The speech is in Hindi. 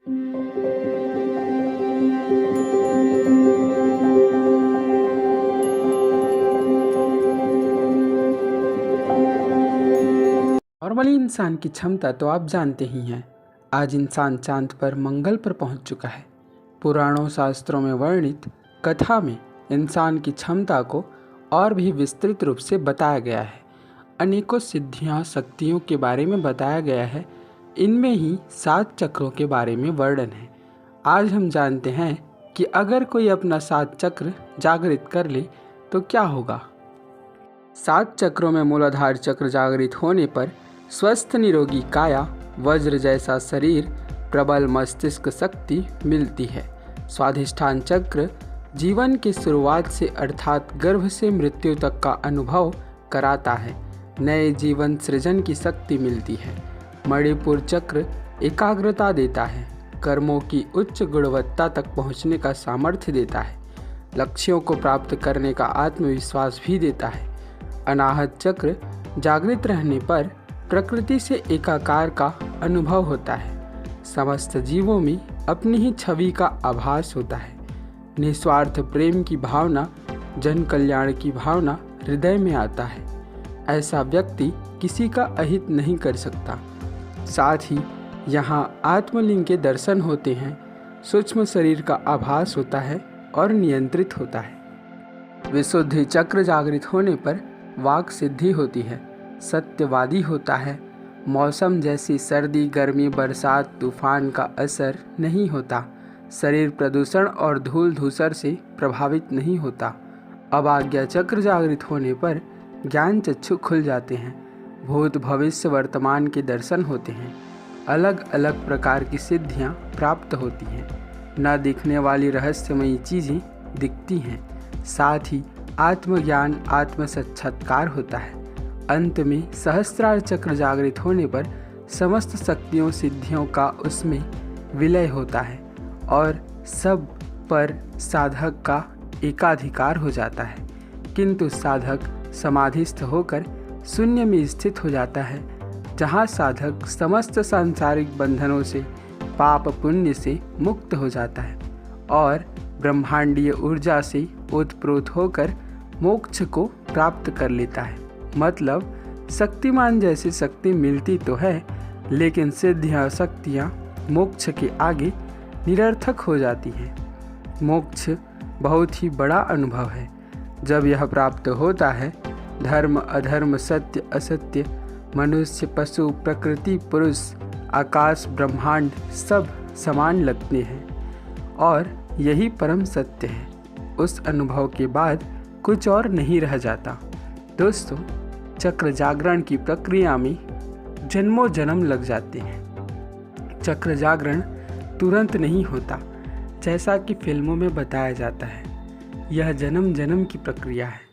नॉर्मली इंसान की क्षमता तो आप जानते ही हैं। आज इंसान चांद पर मंगल पर पहुंच चुका है। पुराणों शास्त्रों में वर्णित कथा में इंसान की क्षमता को और भी विस्तृत रूप से बताया गया है। अनेकों सिद्धियां शक्तियों के बारे में बताया गया है। इनमें ही 7 चक्रों के बारे में वर्णन है। आज हम जानते हैं कि अगर कोई अपना 7 चक्र जागृत कर ले तो क्या होगा। 7 चक्रों में मूलाधार चक्र जागृत होने पर स्वस्थ निरोगी काया, वज्र जैसा शरीर, प्रबल मस्तिष्क शक्ति मिलती है। स्वाधिष्ठान चक्र जीवन की शुरुआत से अर्थात गर्भ से मृत्यु तक का अनुभव कराता है। नए जीवन सृजन की शक्ति मिलती है। मणिपुर चक्र एकाग्रता देता है। कर्मों की उच्च गुणवत्ता तक पहुँचने का सामर्थ्य देता है। लक्ष्यों को प्राप्त करने का आत्मविश्वास भी देता है। अनाहत चक्र जागृत रहने पर प्रकृति से एकाकार का अनुभव होता है। समस्त जीवों में अपनी ही छवि का आभास होता है। निस्वार्थ प्रेम की भावना, जन कल्याण की भावना हृदय में आता है। ऐसा व्यक्ति किसी का अहित नहीं कर सकता। साथ ही यहाँ आत्मलिंग के दर्शन होते हैं। सूक्ष्म शरीर का आभास होता है और नियंत्रित होता है। विशुद्धि चक्र जागृत होने पर वाक सिद्धि होती है। सत्यवादी होता है। मौसम जैसी सर्दी, गर्मी, बरसात, तूफान का असर नहीं होता। शरीर प्रदूषण और धूल धूसर से प्रभावित नहीं होता। अभाग्य चक्र जागृत होने पर ज्ञान चक्षु खुल जाते हैं। भूत भविष्य वर्तमान के दर्शन होते हैं। अलग अलग प्रकार की सिद्धियां प्राप्त होती हैं। न दिखने वाली रहस्यमयी चीज़ें दिखती हैं। साथ ही आत्मज्ञान, आत्म साक्षात्कार होता है। अंत में सहस्त्रार चक्र जागृत होने पर समस्त शक्तियों सिद्धियों का उसमें विलय होता है और सब पर साधक का एकाधिकार हो जाता है। किंतु साधक समाधिस्थ होकर शून्य में स्थित हो जाता है, जहाँ साधक समस्त सांसारिक बंधनों से, पाप पुण्य से मुक्त हो जाता है और ब्रह्मांडीय ऊर्जा से ओतप्रोत होकर मोक्ष को प्राप्त कर लेता है। मतलब शक्तिमान जैसी शक्ति मिलती तो है, लेकिन सिद्धियाँ शक्तियाँ मोक्ष के आगे निरर्थक हो जाती हैं। मोक्ष बहुत ही बड़ा अनुभव है। जब यह प्राप्त होता है, धर्म अधर्म, सत्य असत्य, मनुष्य पशु प्रकृति पुरुष आकाश ब्रह्मांड सब समान लगते हैं और यही परम सत्य है। उस अनुभव के बाद कुछ और नहीं रह जाता। दोस्तों, चक्र जागरण की प्रक्रिया में जन्मों जन्म लग जाते हैं। चक्र जागरण तुरंत नहीं होता, जैसा कि फिल्मों में बताया जाता है। यह जन्म जन्म की प्रक्रिया है।